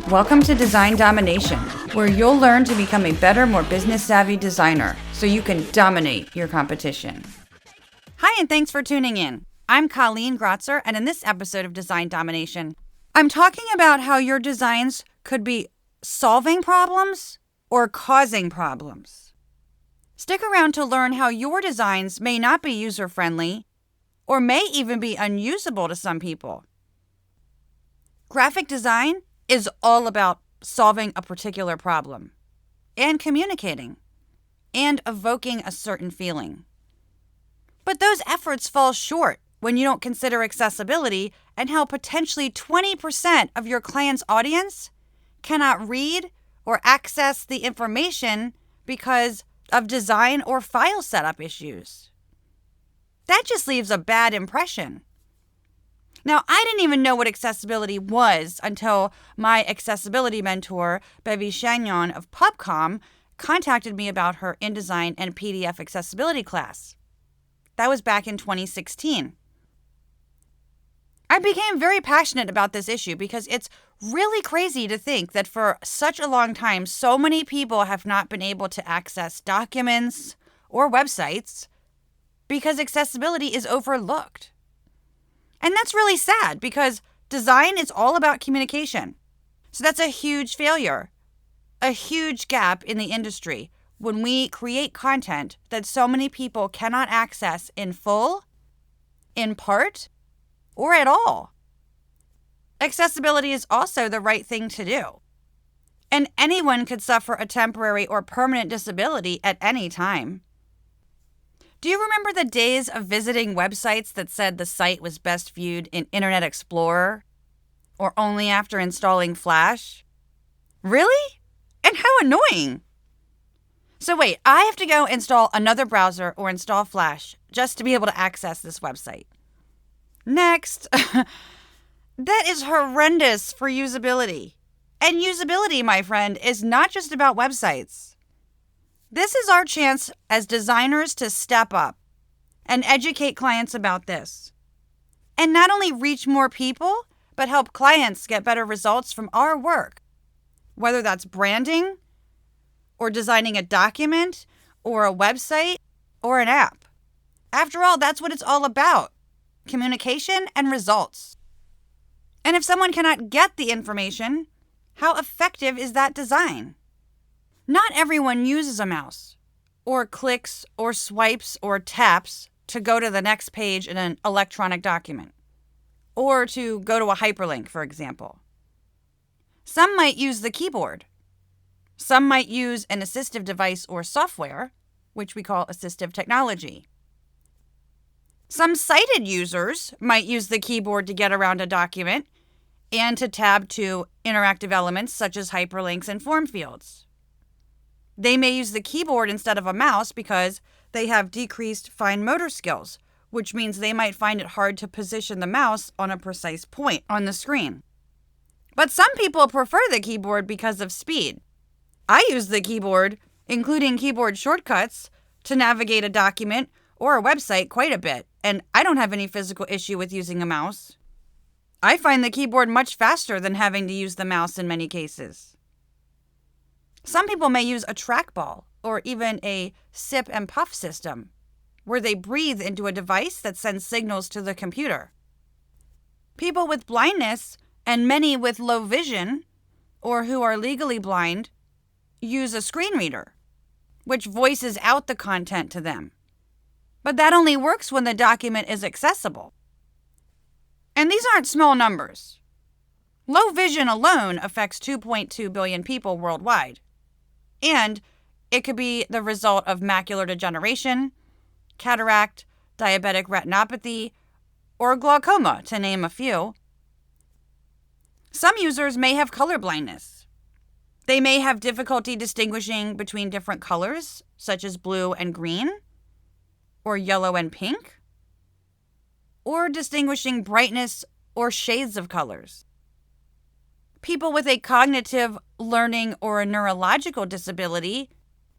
Welcome to Design Domination, where you'll learn to become a better, more business-savvy designer so you can dominate your competition. Hi, and thanks for tuning in. I'm Colleen Grotzer, and in this episode of Design Domination, I'm talking about how your designs could be solving problems or causing problems. Stick around to learn how your designs may not be user-friendly or may even be unusable to some people. Graphic design is all about solving a particular problem and communicating and evoking a certain feeling. But those efforts fall short when you don't consider accessibility and how potentially 20% of your client's audience cannot read or access the information because of design or file setup issues. That just leaves a bad impression. Now, I didn't even know what accessibility was until my accessibility mentor, Bevy Chagnon of PubCom, contacted me about her InDesign and PDF accessibility class. That was back in 2016. I became very passionate about this issue because it's really crazy to think that for such a long time, so many people have not been able to access documents or websites because accessibility is overlooked. And that's really sad because design is all about communication. So that's a huge failure, a huge gap in the industry when we create content that so many people cannot access in full, in part, or at all. Accessibility is also the right thing to do. And anyone could suffer a temporary or permanent disability at any time. Do you remember the days of visiting websites that said the site was best viewed in Internet Explorer or only after installing Flash? Really? And how annoying! So wait, I have to go install another browser or install Flash just to be able to access this website. Next. That is horrendous for usability. And usability, my friend, is not just about websites. This is our chance as designers to step up and educate clients about this. And not only reach more people, but help clients get better results from our work. Whether that's branding, or designing a document, or a website, or an app. After all, that's what it's all about. Communication and results. And if someone cannot get the information, how effective is that design? Not everyone uses a mouse, or clicks, or swipes, or taps to go to the next page in an electronic document, or to go to a hyperlink, for example. Some might use the keyboard. Some might use an assistive device or software, which we call assistive technology. Some sighted users might use the keyboard to get around a document and to tab to interactive elements such as hyperlinks and form fields. They may use the keyboard instead of a mouse because they have decreased fine motor skills, which means they might find it hard to position the mouse on a precise point on the screen. But some people prefer the keyboard because of speed. I use the keyboard, including keyboard shortcuts, to navigate a document or a website quite a bit, and I don't have any physical issue with using a mouse. I find the keyboard much faster than having to use the mouse in many cases. Some people may use a trackball or even a sip and puff system, where they breathe into a device that sends signals to the computer. People with blindness and many with low vision, or who are legally blind, use a screen reader, which voices out the content to them. But that only works when the document is accessible. And these aren't small numbers. Low vision alone affects 2.2 billion people worldwide. And it could be the result of macular degeneration, cataract, diabetic retinopathy, or glaucoma, to name a few. Some users may have color blindness. They may have difficulty distinguishing between different colors, such as blue and green, or yellow and pink, or distinguishing brightness or shades of colors. People with a cognitive, learning, or a neurological disability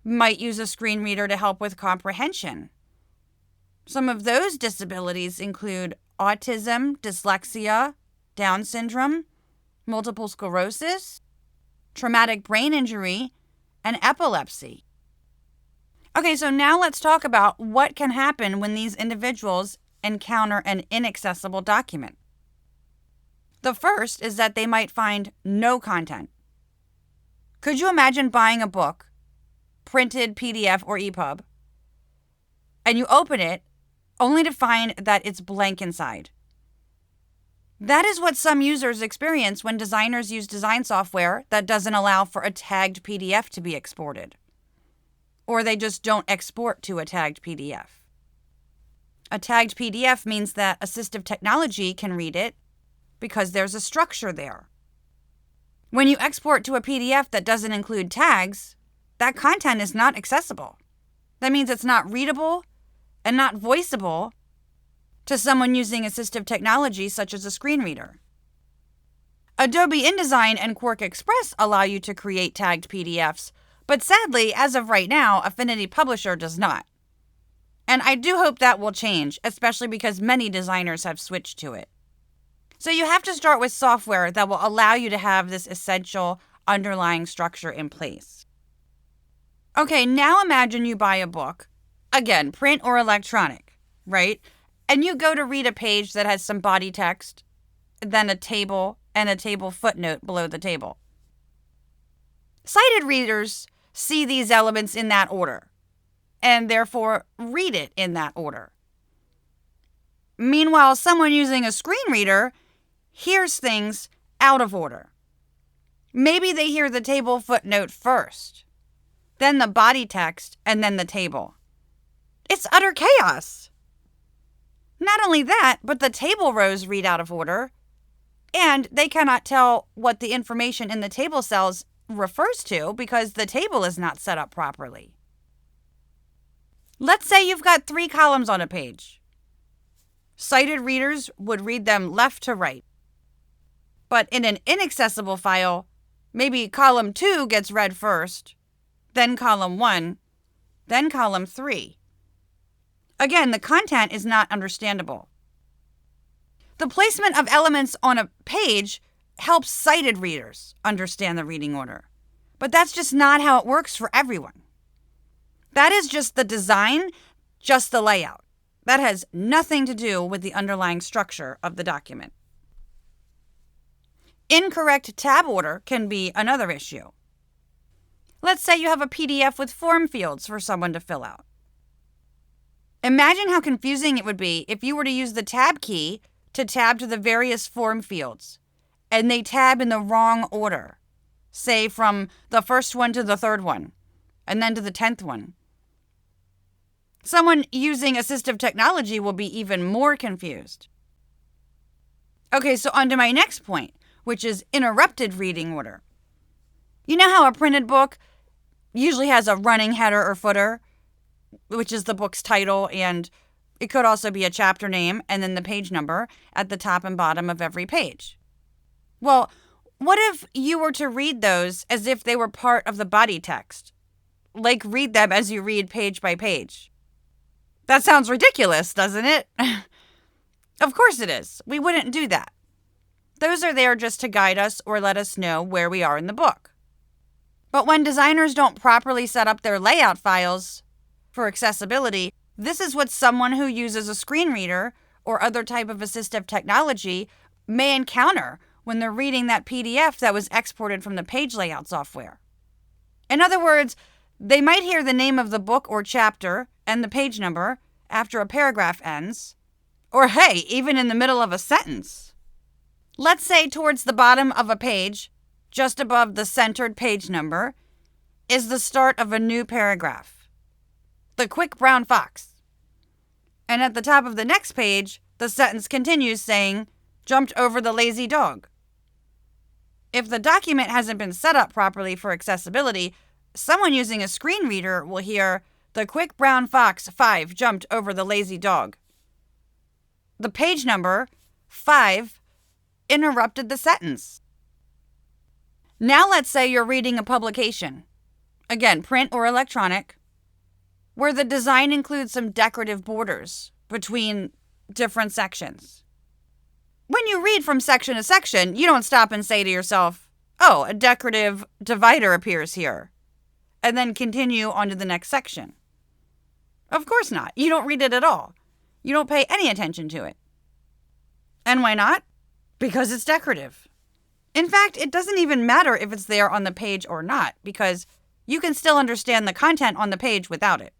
might use a screen reader to help with comprehension. Some of those disabilities include autism, dyslexia, Down syndrome, multiple sclerosis, traumatic brain injury, and epilepsy. Okay, so now let's talk about what can happen when these individuals encounter an inaccessible document. The first is that they might find no content. Could you imagine buying a book, printed PDF or EPUB, and you open it only to find that it's blank inside? That is what some users experience when designers use design software that doesn't allow for a tagged PDF to be exported. Or they just don't export to a tagged PDF. A tagged PDF means that assistive technology can read it because there's a structure there. When you export to a PDF that doesn't include tags, that content is not accessible. That means it's not readable and not voiceable to someone using assistive technology such as a screen reader. Adobe InDesign and Quark Express allow you to create tagged PDFs, but sadly, as of right now, Affinity Publisher does not. And I do hope that will change, especially because many designers have switched to it. So you have to start with software that will allow you to have this essential underlying structure in place. Okay, now imagine you buy a book, again, print or electronic, right? And you go to read a page that has some body text, then a table, and a table footnote below the table. Sighted readers see these elements in that order, and therefore read it in that order. Meanwhile, someone using a screen reader hears things out of order. Maybe they hear the table footnote first, then the body text, and then the table. It's utter chaos. Not only that, but the table rows read out of order, and they cannot tell what the information in the table cells refers to because the table is not set up properly. Let's say you've got 3 columns on a page. Sighted readers would read them left to right. But in an inaccessible file, maybe column 2 gets read first, then column 1, then column 3. Again, the content is not understandable. The placement of elements on a page helps sighted readers understand the reading order. But that's just not how it works for everyone. That is just the design, just the layout. That has nothing to do with the underlying structure of the document. Incorrect tab order can be another issue. Let's say you have a PDF with form fields for someone to fill out. Imagine how confusing it would be if you were to use the tab key to tab to the various form fields, and they tab in the wrong order, say from the first one to the third one, and then to the 10th one. Someone using assistive technology will be even more confused. Okay, so on to my next point, which is interrupted reading order. You know how a printed book usually has a running header or footer, which is the book's title, and it could also be a chapter name and then the page number at the top and bottom of every page. Well, what if you were to read those as if they were part of the body text? Like read them as you read page by page. That sounds ridiculous, doesn't it? Of course it is. We wouldn't do that. Those are there just to guide us or let us know where we are in the book. But when designers don't properly set up their layout files for accessibility, this is what someone who uses a screen reader or other type of assistive technology may encounter when they're reading that PDF that was exported from the page layout software. In other words, they might hear the name of the book or chapter and the page number after a paragraph ends, or hey, even in the middle of a sentence. Let's say towards the bottom of a page, just above the centered page number, is the start of a new paragraph. The quick brown fox. And at the top of the next page, the sentence continues saying, jumped over the lazy dog. If the document hasn't been set up properly for accessibility, someone using a screen reader will hear, the quick brown fox 5 jumped over the lazy dog. The page number, 5, interrupted the sentence. Now let's say you're reading a publication, again, print or electronic, where the design includes some decorative borders between different sections. When you read from section to section, you don't stop and say to yourself, oh, a decorative divider appears here, and then continue on to the next section. Of course not. You don't read it at all. You don't pay any attention to it. And why not? Because it's decorative. In fact, it doesn't even matter if it's there on the page or not, because you can still understand the content on the page without it.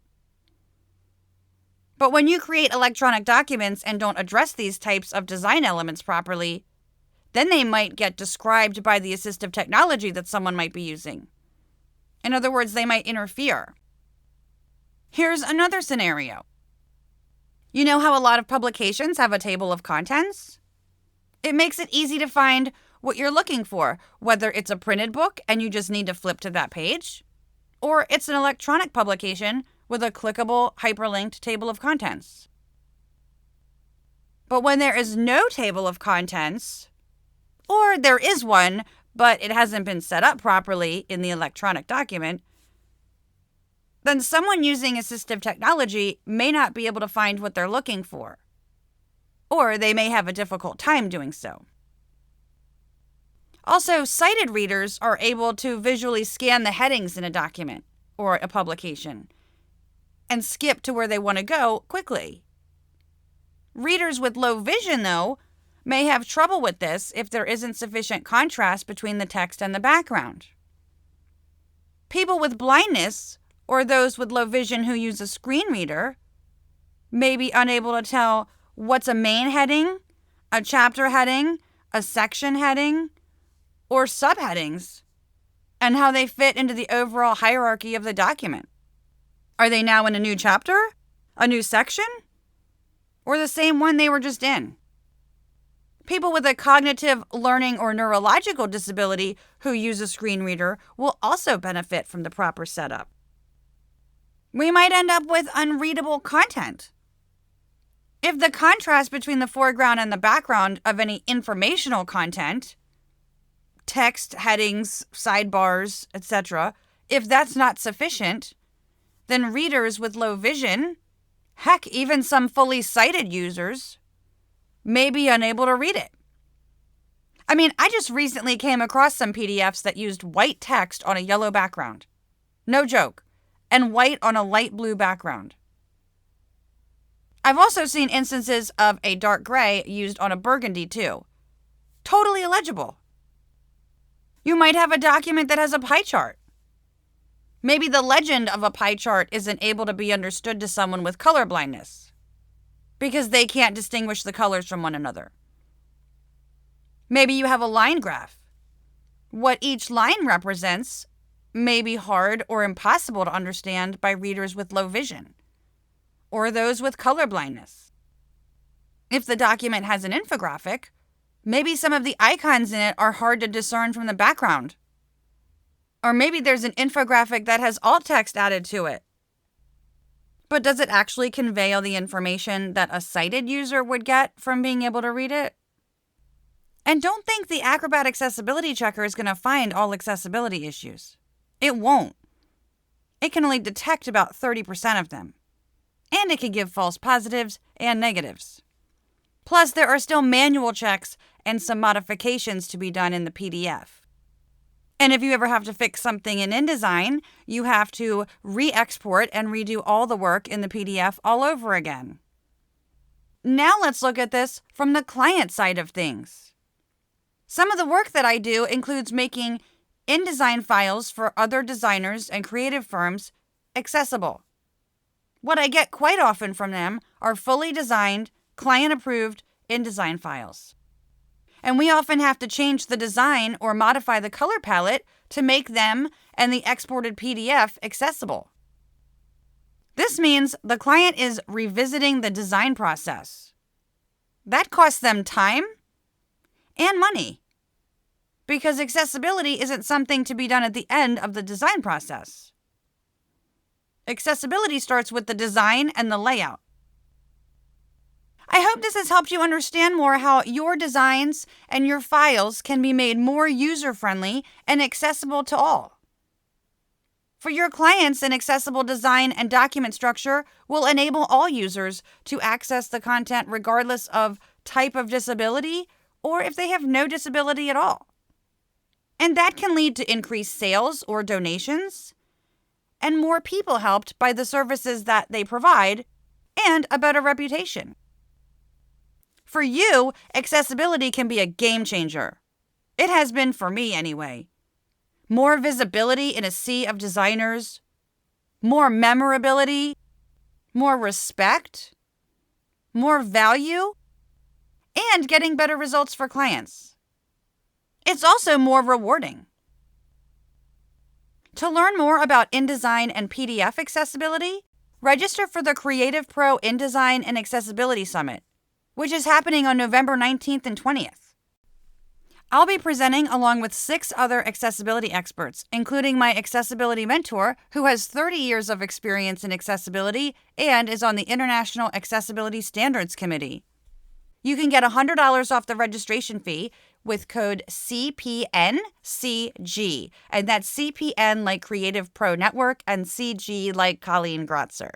But when you create electronic documents and don't address these types of design elements properly, then they might get described by the assistive technology that someone might be using. In other words, they might interfere. Here's another scenario. You know how a lot of publications have a table of contents? It makes it easy to find what you're looking for, whether it's a printed book and you just need to flip to that page, or it's an electronic publication with a clickable, hyperlinked table of contents. But when there is no table of contents, or there is one, but it hasn't been set up properly in the electronic document, then someone using assistive technology may not be able to find what they're looking for, or they may have a difficult time doing so. Also, sighted readers are able to visually scan the headings in a document or a publication and skip to where they want to go quickly. Readers with low vision, though, may have trouble with this if there isn't sufficient contrast between the text and the background. People with blindness or those with low vision who use a screen reader may be unable to tell what's a main heading, a chapter heading, a section heading, or subheadings, and how they fit into the overall hierarchy of the document. Are they now in a new chapter, a new section, or the same one they were just in? People with a cognitive, learning, or neurological disability who use a screen reader will also benefit from the proper setup. We might end up with unreadable content. If the contrast between the foreground and the background of any informational content, text, headings, sidebars, etc., if that's not sufficient, then readers with low vision, heck, even some fully sighted users, may be unable to read it. I mean, I just recently came across some PDFs that used white text on a yellow background. No joke. And white on a light blue background. I've also seen instances of a dark gray used on a burgundy too. Totally illegible. You might have a document that has a pie chart. Maybe the legend of a pie chart isn't able to be understood to someone with color blindness because they can't distinguish the colors from one another. Maybe you have a line graph. What each line represents may be hard or impossible to understand by readers with low vision or those with color blindness. If the document has an infographic, maybe some of the icons in it are hard to discern from the background. Or maybe there's an infographic that has alt text added to it. But does it actually convey all the information that a sighted user would get from being able to read it? And don't think the Acrobat Accessibility Checker is going to find all accessibility issues. It won't. It can only detect about 30% of them. And it can give false positives and negatives. Plus, there are still manual checks and some modifications to be done in the PDF. And if you ever have to fix something in InDesign, you have to re-export and redo all the work in the PDF all over again. Now let's look at this from the client side of things. Some of the work that I do includes making InDesign files for other designers and creative firms accessible. What I get quite often from them are fully designed, client-approved InDesign files. And we often have to change the design or modify the color palette to make them and the exported PDF accessible. This means the client is revisiting the design process. That costs them time and money, because accessibility isn't something to be done at the end of the design process. Accessibility starts with the design and the layout. I hope this has helped you understand more how your designs and your files can be made more user-friendly and accessible to all. For your clients, an accessible design and document structure will enable all users to access the content regardless of type of disability or if they have no disability at all. And that can lead to increased sales or donations, and more people helped by the services that they provide, and a better reputation. For you, accessibility can be a game changer. It has been for me anyway. More visibility in a sea of designers, more memorability, more respect, more value, and getting better results for clients. It's also more rewarding. To learn more about InDesign and PDF accessibility, register for the CreativePro InDesign and Accessibility Summit, which is happening on November 19th and 20th. I'll be presenting along with 6 other accessibility experts, including my accessibility mentor, who has 30 years of experience in accessibility and is on the International Accessibility Standards Committee. You can get $100 off the registration fee with code CPNCG, and that's CPN like Creative Pro Network and CG like Colleen Grotzer.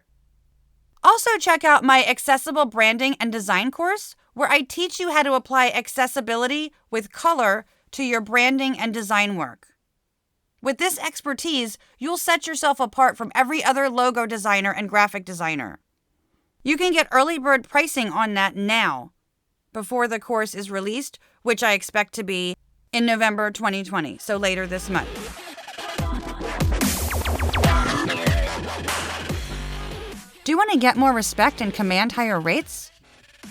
Also, check out my Accessible Branding and Design course, where I teach you how to apply accessibility with color to your branding and design work. With this expertise, you'll set yourself apart from every other logo designer and graphic designer. You can get early bird pricing on that now, before the course is released, which I expect to be in November 2020, so later this month. Do you want to get more respect and command higher rates?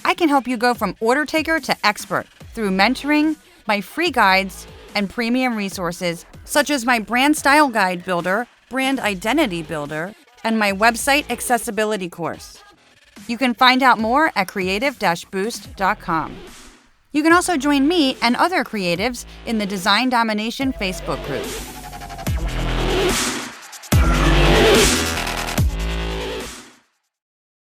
I can help you go from order taker to expert through mentoring, my free guides, and premium resources such as my brand style guide builder, brand identity builder, and my website accessibility course. You can find out more at creative-boost.com. You can also join me and other creatives in the Design Domination Facebook group.